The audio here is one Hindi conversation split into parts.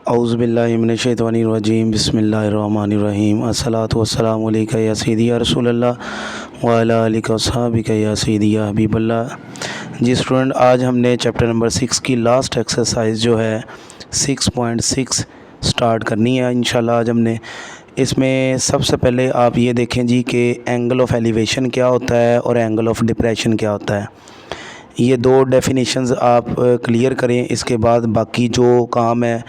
औज़ुबिल्लाहिमिनश्शैतानिर्रजीम बिस्मिल्लाहिर्रहमानिर्रहीम अस्सलातु वस्सलामु अलैका या सय्यदी या रसूलल्लाह व अला आलिका वस्सहाबिका या सय्यदी या हबीबल्लाह। जी स्टूडेंट, आज हमने चैप्टर नंबर 6 की लास्ट एक्सरसाइज जो है 6.6 स्टार्ट करनी है इंशाल्लाह। आज हमने इसमें सबसे पहले आप ये देखें जी कि एंगल ऑफ एलिवेशन क्या होता है और एंगल ऑफ डिप्रेशन क्या होता है। ये दो डेफिनेशंस आप क्लियर करें, इसके बाद बाकी जो काम है,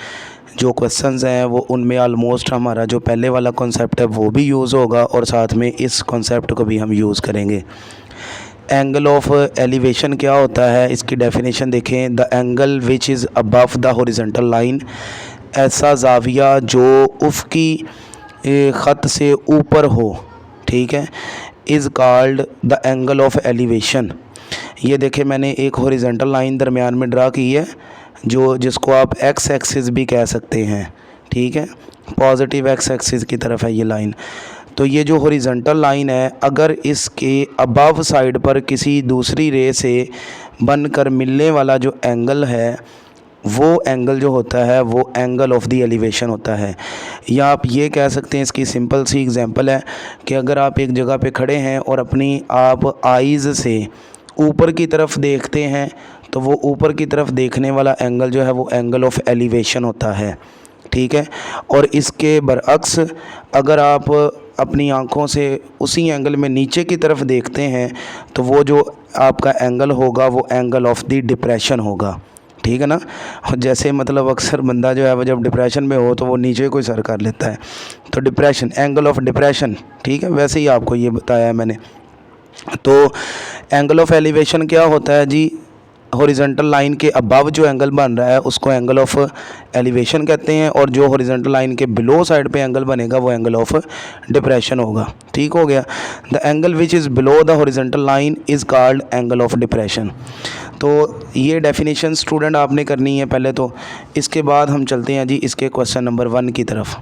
जो क्वेश्चंस हैं, वो उनमें आलमोस्ट हमारा जो पहले वाला कॉन्सेप्ट है वो भी यूज़ होगा और साथ में इस कॉन्सेप्ट को भी हम यूज़ करेंगे। एंगल ऑफ एलिवेशन क्या होता है, इसकी डेफिनेशन देखें। The angle which is above the horizontal line, ऐसा जाविया जो उफ़क़ी ख़त से ऊपर हो, ठीक है, is called the angle of elevation. ये देखें, मैंने एक हॉरिजॉन्टल लाइन दरमियान में ड्रा की है जिसको आप एक्स एक्सिस भी कह सकते हैं, ठीक है, पॉजिटिव एक्स एक्सिस की तरफ है ये लाइन। तो ये जो हॉरिजॉन्टल लाइन है, अगर इसके अबव साइड पर किसी दूसरी रे से बनकर मिलने वाला जो एंगल है, वो एंगल जो होता है वो एंगल ऑफ द एलिवेशन होता है। या आप ये कह सकते हैं, इसकी सिंपल सी एग्जांपल है कि अगर आप एक जगह पे खड़े हैं और अपनी आप आइज़ से ऊपर की तरफ देखते हैं तो वो ऊपर की तरफ देखने वाला एंगल जो है वो एंगल ऑफ एलिवेशन होता है, ठीक है। और इसके बरअक्स अगर आप अपनी आँखों से उसी एंगल में नीचे की तरफ देखते हैं तो वो जो आपका एंगल होगा वो एंगल ऑफ द डिप्रेशन होगा, ठीक है ना। जैसे मतलब अक्सर बंदा जो है वो जब डिप्रेशन में हो तो वो नीचे कोई सर कर लेता है, तो डिप्रेशन, एंगल ऑफ डिप्रेशन, ठीक है। वैसे ही आपको ये बताया है मैंने। तो एंगल ऑफ एलिवेशन क्या होता है जी, हॉरिजॉन्टल लाइन के अबव जो एंगल बन रहा है उसको एंगल ऑफ एलिवेशन कहते हैं, और जो हॉरिजॉन्टल लाइन के बिलो साइड पे एंगल बनेगा वो एंगल ऑफ डिप्रेशन होगा, ठीक हो गया। The angle which is below the horizontal line is called angle of depression. तो ये डेफिनेशन स्टूडेंट आपने करनी है पहले तो। इसके बाद हम चलते हैं जी इसके क्वेश्चन नंबर 1 की तरफ।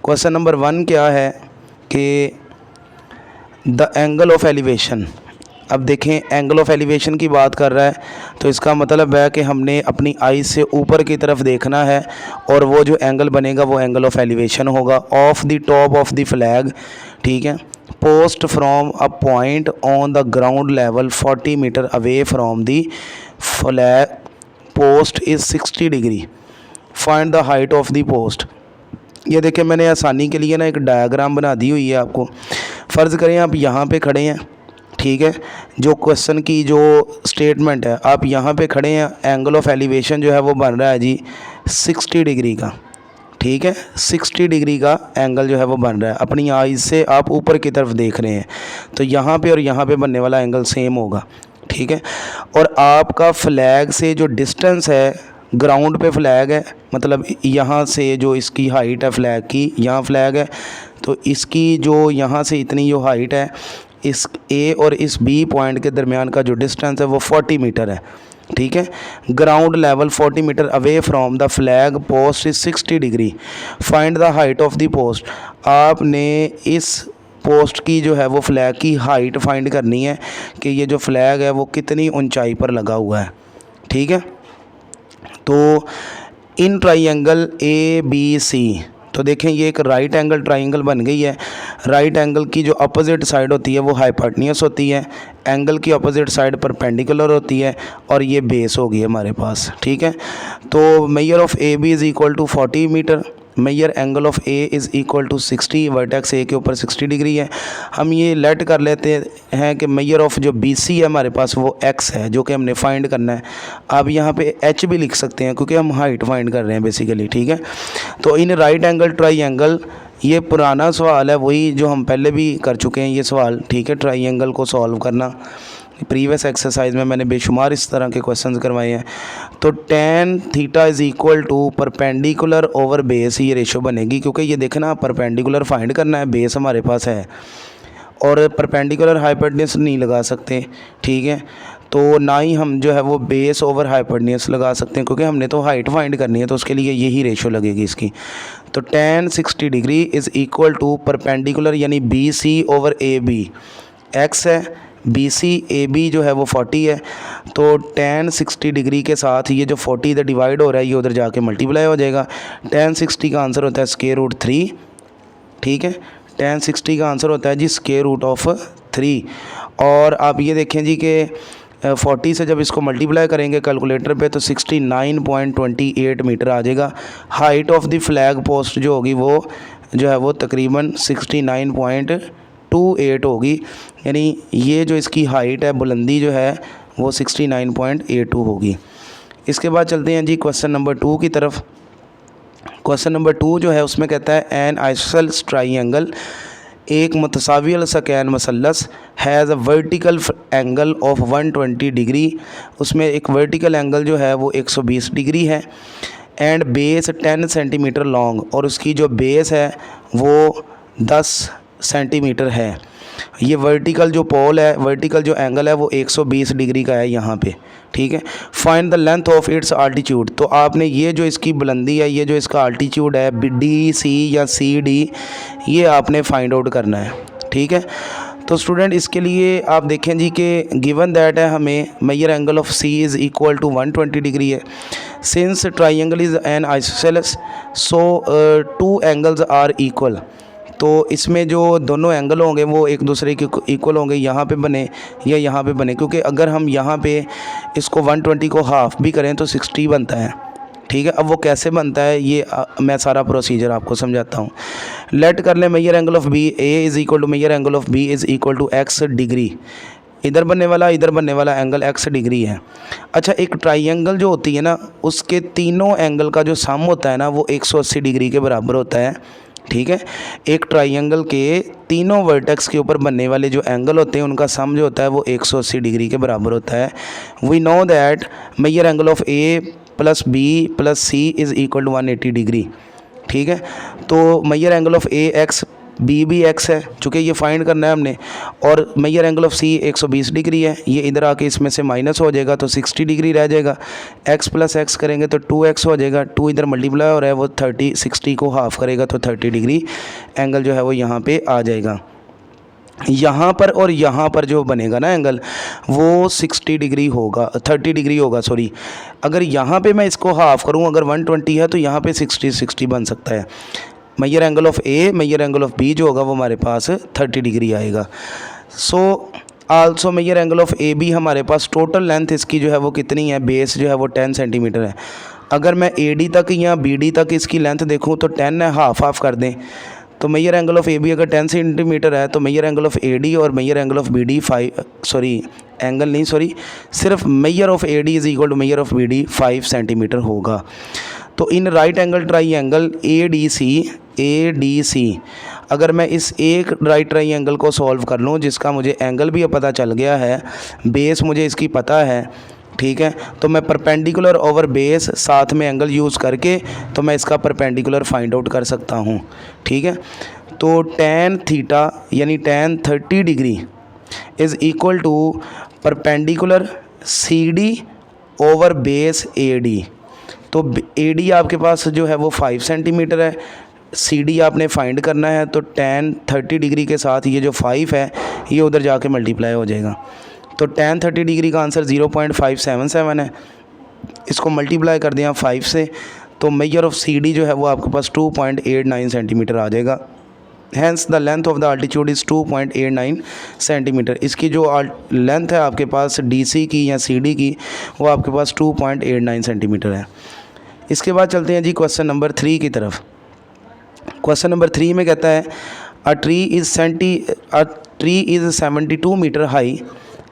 क्वेश्चन नंबर 1 क्या है कि द एंगल ऑफ एलिवेशन। अब देखें, एंगल ऑफ एलिवेशन की बात कर रहा है तो इसका मतलब है कि हमने अपनी आई से ऊपर की तरफ देखना है और वो जो एंगल बनेगा वो एंगल ऑफ एलिवेशन होगा। Of the top of the flag, ठीक है, post from a point on the ground level 40 metre away from the flag post is 60 degree. Find the height of the post. ये देखें, मैंने आसानी के लिए ना एक डायग्राम बना दी हुई है आपको। फ़र्ज़ करें आप यहाँ पे खड़े हैं, ठीक है, जो क्वेश्चन की जो स्टेटमेंट है, आप यहाँ पे खड़े हैं, एंगल ऑफ एलिवेशन जो है वो बन रहा है जी 60 डिग्री का, ठीक है, 60 डिग्री का एंगल जो है वो बन रहा है। अपनी आइज़ से आप ऊपर की तरफ देख रहे हैं तो यहाँ पे और यहाँ पे बनने वाला एंगल सेम होगा, ठीक है। और आपका फ्लैग से जो डिस्टेंस है, ग्राउंड पे फ्लैग है, मतलब यहाँ से जो इसकी हाइट है फ्लैग की, यहाँ फ्लैग है तो इसकी जो यहाँ से इतनी जो हाइट है, इस ए और इस बी पॉइंट के दरमियान का जो डिस्टेंस है वो 40 मीटर है, ठीक है। Ground level 40 metre away from the flag post is 60 degree. Find the height of the post. आपने इस पोस्ट की जो है वो फ्लैग की हाइट फाइंड करनी है कि ये जो फ्लैग है वो कितनी ऊंचाई पर लगा हुआ है, ठीक है। तो इन ट्राइंगल ए बी सी, तो देखें ये एक राइट एंगल ट्राइंगल बन गई है। राइट एंगल की जो अपोजिट साइड होती है वो हाइपोटेन्यूस होती है, एंगल की अपोजिट साइड परपेंडिकुलर होती है, और ये बेस होगी हमारे पास, ठीक है। तो measure of A B is equal to 40 metre, measure angle of A is equal to 60, vertex A के ऊपर 60 डिग्री है। हम ये लेट कर लेते हैं कि मेजर ऑफ जो बी सी है हमारे पास वो एक्स है, जो कि हमने फाइंड करना है। आप यहाँ पे एच भी लिख सकते हैं क्योंकि हम हाइट फाइंड कर रहे हैं बेसिकली, ठीक है। तो इन राइट एंगल ट्राइंगल, ये पुराना सवाल है, वही जो हम पहले भी कर चुके हैं ये सवाल, ठीक है। ट्राइंगल को सॉल्व करना, प्रीवियस एक्सरसाइज में मैंने बेशुमार इस तरह के क्वेश्चंस करवाए हैं। तो tan theta is equal to perpendicular over base, ये रेशो बनेगी, क्योंकि ये देखना परपेंडिकुलर फाइंड करना है, बेस हमारे पास है और परपेंडिकुलर हाइपोटेन्यूस नहीं लगा सकते, ठीक है। तो ना ही हम जो है वो बेस ओवर हाइपोटेन्यूस लगा सकते हैं क्योंकि हमने तो हाइट फाइंड करनी है, तो उसके लिए यही रेशो लगेगी इसकी। तो tan 60 degree is equal to perpendicular यानी B C over A B, x है, BC AB जो है वो 40 है, तो tan 60 डिग्री के साथ ये जो 40 इधर डिवाइड हो रहा है ये उधर जाके मल्टीप्लाई हो जाएगा। tan 60 का आंसर होता है √3, ठीक है। tan 60 का आंसर होता है जी √3। और आप ये देखें जी कि 40 से जब इसको मल्टीप्लाई करेंगे कैलकुलेटर पे तो 69.28 मीटर आ जाएगा। Height of the flag post जो होगी वो जो है वो तकरीबन 69.28 होगी, यानी ये जो इसकी हाइट है, बुलंदी जो है वो 69.82 होगी। इसके बाद चलते हैं जी क्वेश्चन नंबर 2 की तरफ। क्वेश्चन नंबर 2 जो है उसमें कहता है एन आइसोसेलेस ट्राइंगल, एक मुतसावी सकैन मसलस has a vertical angle of 120 degree, उसमें एक वर्टिकल एंगल जो है वो 120 डिग्री है, एंड बेस 10 सेंटीमीटर लॉन्ग, और उसकी जो बेस है वो 10 सेंटीमीटर है। ये वर्टिकल जो पोल है, वर्टिकल जो एंगल है वो 120 डिग्री का है यहाँ पे, ठीक है। Find the length of its altitude, तो आपने ये जो इसकी बुलंदी है, ये जो इसका आल्टीट्यूड है DC या CD, ये आपने फाइंड आउट करना है, ठीक है। तो स्टूडेंट इसके लिए आप देखें जी कि गिवन दैट है हमें measure angle of C is equal to 120 degree है। Since triangle is an isosceles so 2 angles are equal, तो इसमें जो दोनों एंगल होंगे वो एक दूसरे के इक्वल होंगे, यहाँ पे बने या यहाँ पे बने, क्योंकि अगर हम यहाँ पे इसको 120 को हाफ़ भी करें तो 60 बनता है, ठीक है। अब वो कैसे बनता है ये मैं सारा प्रोसीजर आपको समझाता हूँ। लेट कर लें measure angle of B A is equal to measure angle of B is equal to x degree, इधर बनने वाला एंगल x डिग्री है। अच्छा, एक ट्राइंगल जो होती है ना उसके तीनों एंगल का जो सम होता है ना वो 180 डिग्री के बराबर होता है, ठीक है। एक ट्राइंगल के तीनों वर्टेक्स के ऊपर बनने वाले जो एंगल होते हैं उनका सम जो होता है वो 180 डिग्री के बराबर होता है। We know that measure angle of A plus B plus C is equal to 180 degree, ठीक है। तो measure angle of A x, B भी x है, चूँकि ये फाइंड करना है हमने, और measure angle of C 120 degree है, ये इधर आके इसमें से माइनस हो जाएगा तो 60 डिग्री रह जाएगा। x प्लस x करेंगे तो 2x हो जाएगा, 2 इधर मल्टीप्लाई हो रहा है वो 30, 60 को हाफ़ करेगा तो 30 डिग्री एंगल जो है वो यहाँ पे आ जाएगा। यहाँ पर और यहाँ पर जो बनेगा ना एंगल वो 60 डिग्री होगा, 30 डिग्री होगा सॉरी। अगर यहाँ पे मैं इसको हाफ़ करूँ, अगर 120 है तो यहाँ पे 60 बन सकता है। Measure angle of A measure angle of B जो होगा वो हमारे पास 30 डिग्री आएगा। So also measure angle of AB हमारे पास टोटल लेंथ इसकी जो है वो कितनी है, बेस जो है वो 10 सेंटीमीटर है। अगर मैं AD तक या BD तक इसकी लेंथ देखूँ तो 10 है, हाफ़ कर दें तो मेजर एंगल ऑफ AB अगर 10 सेंटीमीटर है तो मेजर एंगल ऑफ AD और मेजर एंगल ऑफ BD सिर्फ measure of AD is equal to measure of BD 5 centimetre होगा। तो in right angle triangle ADC अगर मैं इस एक राइट ट्राइंगल को सॉल्व कर लूँ, जिसका मुझे एंगल भी पता चल गया है, बेस मुझे इसकी पता है, ठीक है, तो मैं परपेंडिकुलर ओवर बेस साथ में एंगल यूज़ करके तो मैं इसका परपेंडिकुलर फाइंड आउट कर सकता हूँ, ठीक है। तो tan थीटा यानी tan 30 डिग्री is equal to perpendicular CD over base AD। तो AD आपके पास जो है वो 5 सेंटीमीटर है, CD आपने फाइंड करना है, तो tan 30 डिग्री के साथ ये जो 5 है ये उधर जाके मल्टीप्लाई हो जाएगा। तो tan 30 डिग्री का आंसर 0.577 है, इसको मल्टीप्लाई कर दिया 5 से तो मेजर ऑफ CD जो है वो आपके पास 2.89 सेंटीमीटर आ जाएगा। Hence the length of the altitude is 2.89 centimetre. इसकी जो लेंथ है आपके पास DC की या CD की वो आपके पास 2.89 सेंटीमीटर है। इसके बाद चलते हैं जी क्वेश्चन नंबर 3 की तरफ। क्वेश्चन नंबर 3 में कहता है a tree is 72 metre high,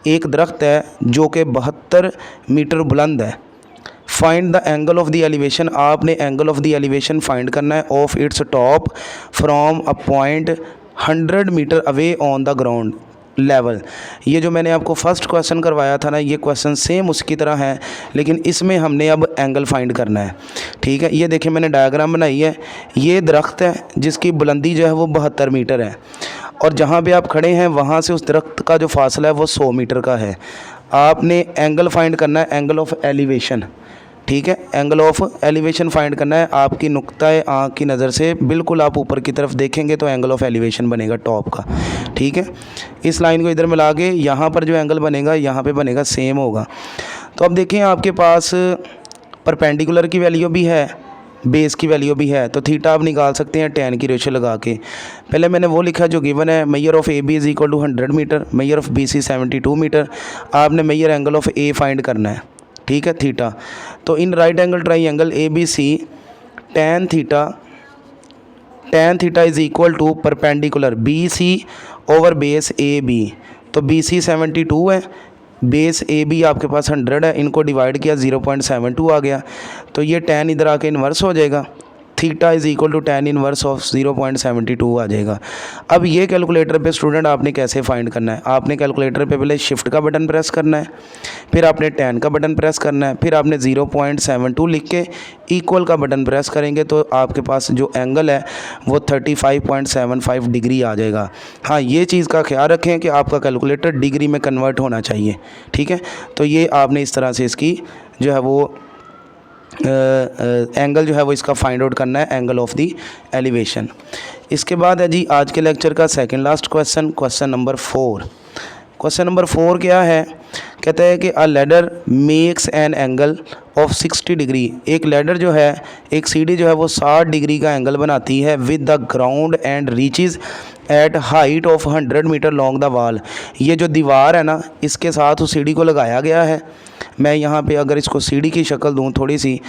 एक दरख्त है जो कि 72 मीटर बुलंद है। Find the angle of the elevation, आपने angle of the elevation find करना है of its top from a point 100 metre away on the ground level. ये जो मैंने आपको फर्स्ट क्वेश्चन करवाया था ना, ये क्वेश्चन सेम उसकी तरह है, लेकिन इसमें हमने अब एंगल फाइंड करना है, ठीक है। ये देखें मैंने डायग्राम बनाई है, ये दरख्त है जिसकी बुलंदी जो है वो 72 मीटर है, और जहाँ पे आप खड़े हैं वहाँ से उस दरख्त का जो फासला है वो 100 मीटर का है। आपने एंगल फाइंड करना है, एंगल ऑफ एलिवेशन, ठीक है। एंगल ऑफ एलिवेशन फाइंड करना है। आपकी नुक्ताए आँख की नज़र से बिल्कुल आप ऊपर की तरफ देखेंगे तो एंगल ऑफ एलिवेशन बनेगा टॉप का, ठीक है। इस लाइन को इधर मिला के यहाँ पर जो एंगल बनेगा यहाँ पे बनेगा सेम होगा। तो अब देखिए आपके पास परपेंडिकुलर की वैल्यू भी है, बेस की वैल्यू भी है, तो थीटा आप निकाल सकते हैं tan की रेशो लगा के। पहले मैंने वो लिखा जो गिवन है, measure of A B is equal to 100 metre, measure of B C 72 metre. आपने measure angle of A find करना है, ठीक है, थीटा। तो in right angle triangle A B C tan theta is equal to perpendicular B C over base A B. तो बी सी 72 है, बेस ए बी आपके पास 100 है, इनको डिवाइड किया 0.72 आ गया। तो ये tan इधर आके इन्वर्स हो जाएगा, theta is equal to tan inverse of 0.72 आ जाएगा। अब ये कैलकुलेटर पे स्टूडेंट आपने कैसे फाइंड करना है, आपने कैलकुलेटर पे पहले शिफ्ट का बटन प्रेस करना है, फिर आपने tan का बटन प्रेस करना है, फिर आपने 0.72 लिख के इक्वल का बटन प्रेस करेंगे तो आपके पास जो एंगल है वो 35.75 डिग्री आ जाएगा। हाँ, ये चीज़ का ख्याल रखें कि आपका कैलकुलेटर डिग्री में कन्वर्ट होना चाहिए, ठीक है। तो ये आपने इस तरह से इसकी जो है वो एंगल जो है वो इसका फाइंड आउट करना है, एंगल ऑफ दी एलिवेशन। इसके बाद है जी आज के लेक्चर का second last question, question number 4। Question number 4 क्या है, कहता है कि अ ladder makes an angle of 60 degree. एक लैडर जो है, एक सीढ़ी जो है वो 60 डिग्री का एंगल बनाती है with the ground and reaches at height of 100 metre long the wall. ये जो दीवार है ना, इसके साथ उस सीढ़ी को लगाया गया है। मैं यहाँ पे अगर इसको सीढ़ी की शक्ल दूँ थोड़ी सी,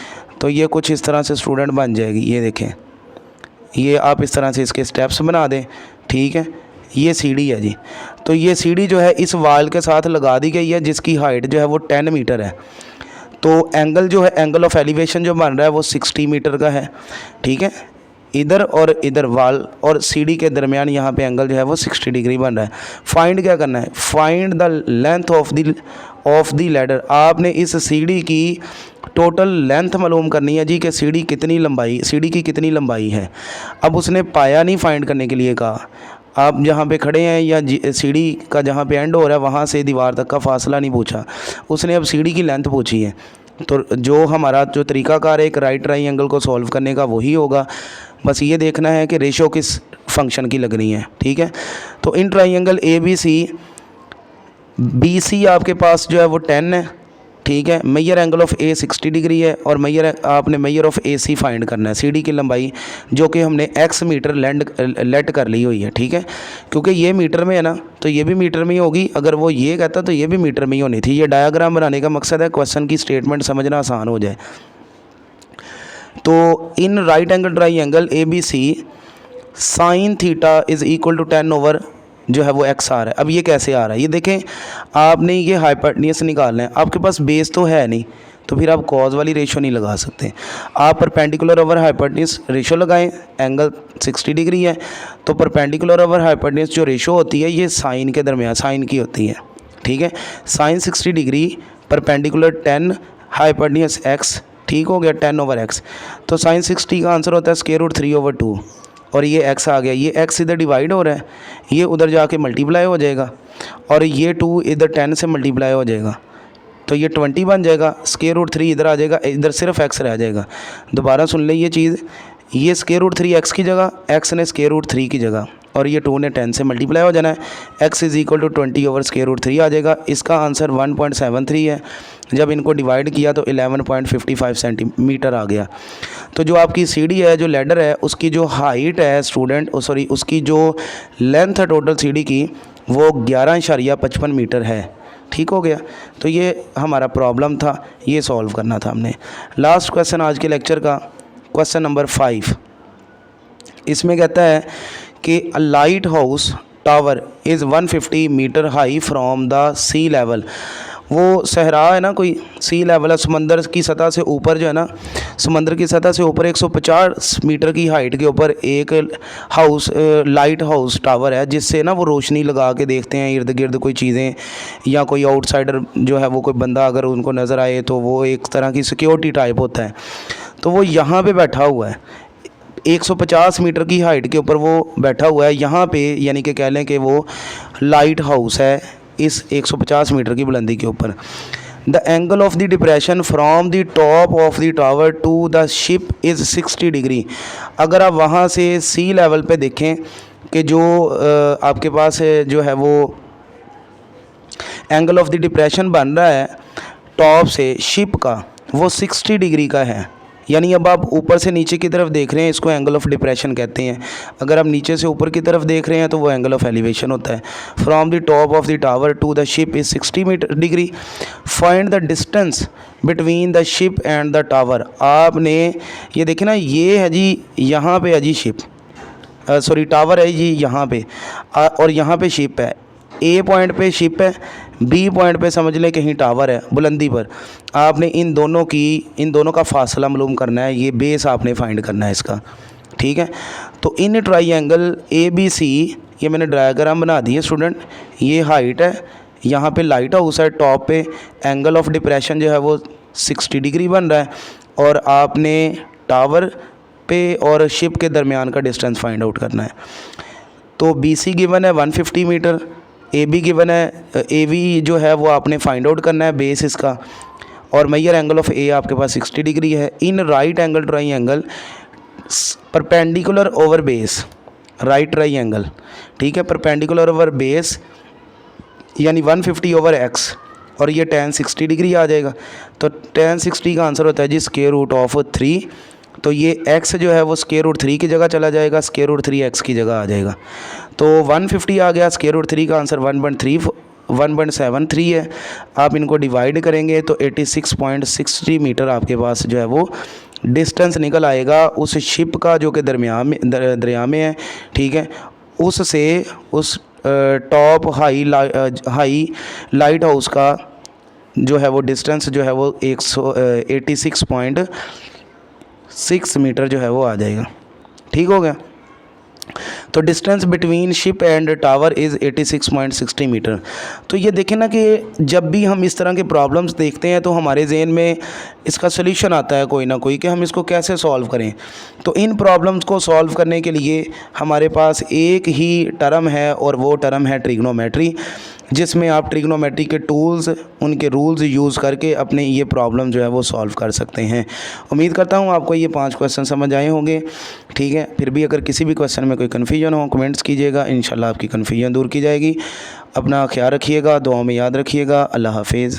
तो ये कुछ इस तरह से स्टूडेंट बन जाएगी। ये देखें, ये आप इस तरह से इसके स्टेप्स बना दें, ठीक है। ये सीढ़ी है जी, तो ये सीढ़ी जो है इस वाल के साथ लगा दी गई है जिसकी हाइट जो है वो 10 मीटर है। तो एंगल जो है, एंगल ऑफ एलिवेशन जो बन रहा है वो 60 मीटर का है, ठीक है। इधर और इधर वाल और सीढ़ी के दरमियान यहाँ पे एंगल जो है वो 60 डिग्री बन रहा है। फाइंड क्या करना है, find the length of the ladder. आपने इस सीढ़ी की टोटल लेंथ मालूम करनी है जी कि सीढ़ी कितनी लंबाई, सीढ़ी की कितनी लंबाई है। अब उसने पाया नहीं फाइंड करने के लिए कहा, आप जहाँ पे खड़े हैं या सीढ़ी का जहाँ पे एंड हो रहा है वहाँ से दीवार तक का फासला नहीं पूछा, उसने अब सीढ़ी की लेंथ पूछी है। तो जो हमारा जो तरीकाकार है एक राइट ट्राइंगल को सॉल्व करने का वही होगा। बस ये देखना है कि रेशो किस फंक्शन की लगनी है, ठीक है। तो इन ट्राइंगल ए बी सी आपके पास जो है वो 10 है, ठीक है। Measure angle of A 60 degree है और आपने measure of A C find करना है, सीढ़ी की लंबाई जो कि हमने x मीटर लेट कर ली हुई है, ठीक है। क्योंकि ये मीटर में है ना, तो ये भी मीटर में ही होगी। अगर वो ये कहता तो ये भी मीटर में ही होनी थी। ये डायग्राम बनाने का मकसद है क्वेश्चन की स्टेटमेंट समझना आसान हो जाए। तो in right angle triangle A B C sine theta is equal to 10 over जो है वो x आ रहा है। अब ये कैसे आ रहा है, ये देखें, आपने ये हाइपोटेन्यूज निकालना है। आपके पास बेस तो है नहीं, तो फिर आप कॉज वाली रेशो नहीं लगा सकते। आप परपेंडिकुलर ओवर हाइपोटेन्यूज रेशो लगाएं, एंगल 60 डिग्री है, तो परपेंडिकुलर ओवर हाइपोटेन्यूज जो रेशो होती है ये साइन के दरमियान साइन की होती है, ठीक है। Sine 60 degree perpendicular 10 hypotenuse x, ठीक हो गया, 10 ओवर x। तो साइन 60 का आंसर होता है √3/2 और ये x आ गया। ये x इधर डिवाइड हो रहा है, ये उधर जाके मल्टीप्लाई हो जाएगा और ये 2 इधर 10 से मल्टीप्लाई हो जाएगा, तो ये 20 बन जाएगा। √3 इधर आ जाएगा, इधर सिर्फ x रह जाएगा। दोबारा सुन लें ये चीज़, ये √3 x की जगह, x ने √3 की जगह, और ये 2 ने 10 से मल्टीप्लाई हो जाना है। x is equal to 20 over √3 आ जाएगा। इसका आंसर 1.73 है। जब इनको डिवाइड किया तो 11.55 सेंटीमीटर आ गया। तो जो आपकी सीढ़ी है, जो लैडर है, उसकी जो हाइट है स्टूडेंट, उसकी जो लेंथ है टोटल सीढ़ी की वो 11.55 मीटर है, ठीक हो गया। तो ये हमारा प्रॉब्लम था, ये सॉल्व करना था हमने। लास्ट क्वेश्चन आज के लेक्चर का, क्वेश्चन नंबर 5। इसमें कहता है कि a lighthouse tower is 150 metre high from the sea level. वो सहरा है ना, कोई सी लेवल है, समंदर की सतह से ऊपर जो है ना, समंदर की सतह से ऊपर 150 मीटर की हाइट के ऊपर एक लाइट हाउस टावर है, जिससे ना वो रोशनी लगा के देखते हैं इर्द गिर्द कोई चीज़ें, या कोई आउटसाइडर जो है वो कोई बंदा अगर उनको नज़र आए तो वो एक तरह की सिक्योरिटी टाइप होता है। तो वो यहाँ पे बैठा हुआ है, 150 मीटर की हाइट के ऊपर वो बैठा हुआ है यहाँ पे, यानी कि कह लें कि वो लाइट हाउस है इस 150 मीटर की बुलंदी के ऊपर। The angle of the depression from the top of the tower to the ship is 60 degree. अगर आप वहाँ से सी लेवल पे देखें कि जो आपके पास जो है वो एंगल ऑफ द डिप्रेशन बन रहा है टॉप से शिप का, वो 60 डिग्री का है। यानी अब आप ऊपर से नीचे की तरफ देख रहे हैं, इसको एंगल ऑफ डिप्रेशन कहते हैं। अगर आप नीचे से ऊपर की तरफ देख रहे हैं तो वो एंगल ऑफ एलिवेशन होता है। From the top of the tower to the ship is 60 degree. Find the distance between the ship and the tower. आपने ये देखे ना, ये है जी, यहाँ पे है जी शिप, सॉरी टावर है जी यहाँ पे, और यहाँ पे शिप है। ए पॉइंट पे शिप है, बी पॉइंट पे समझ लें कहीं टावर है बुलंदी पर। आपने इन दोनों का फासला मालूम करना है, ये बेस आपने फाइंड करना है इसका, ठीक है। तो इन ट्राइंगल ए बी सी, ये मैंने डायग्राम बना दिए स्टूडेंट। ये हाइट है, यहाँ पे लाइट हाउस है, टॉप पे एंगल ऑफ डिप्रेशन जो है वो 60 डिग्री बन रहा है, और आपने टावर पे और शिप के दरमियान का डिस्टेंस फाइंड आउट करना है। तो बी सी गिवन है 150 मीटर, ए बी गिवन है, ए बी जो है वो आपने फाइंड आउट करना है बेस इसका, और मेजर एंगल ऑफ ए आपके पास 60 डिग्री है। इन right angle triangle perpendicular over base, right triangle, ठीक है, परपेंडिकुलर ओवर बेस यानी 150 ओवर एक्स, और ये tan 60 डिग्री आ जाएगा। तो tan 60 का आंसर होता है जी स्क्वायर रूट ऑफ 3। तो ये x जो है वो स्क्वायर रूट 3 की जगह चला जाएगा, स्क्वायर रूट 3 x की जगह आ जाएगा। तो 150 आ गया, स्क्वायर रूट 3 का आंसर 1.73 है। आप इनको डिवाइड करेंगे तो 86.63 मीटर आपके पास जो है वो डिस्टेंस निकल आएगा उस शिप का जो कि दरिया में है, ठीक है। उससे उस टॉप हाई लाइट हाउस का जो है वो डिस्टेंस जो है वो 86.6 मीटर जो है वो आ जाएगा, ठीक हो गया। तो distance between ship and tower is 86.60 metre. तो ये देखें ना कि जब भी हम इस तरह के प्रॉब्लम्स देखते हैं तो हमारे जहन में इसका सोल्यूशन आता है कोई ना कोई, कि हम इसको कैसे सॉल्व करें। तो इन प्रॉब्लम्स को सॉल्व करने के लिए हमारे पास एक ही टर्म है, और वो टर्म है ट्रिग्नोमेट्री, जिसमें आप ट्रिग्नोमेट्री के टूल्स, उनके रूल्स यूज़ करके अपने ये प्रॉब्लम जो है वो सॉल्व कर सकते हैं। उम्मीद करता हूँ आपको ये 5 क्वेश्चन समझ आए होंगे, ठीक है। फिर भी अगर किसी भी क्वेश्चन में कोई कन्फ्यूजन हो कमेंट्स कीजिएगा, इंशाल्लाह आपकी कन्फ्यूजन दूर की जाएगी। अपना ख्याल रखिएगा, दुआ में याद रखिएगा। अल्लाह हाफिज़।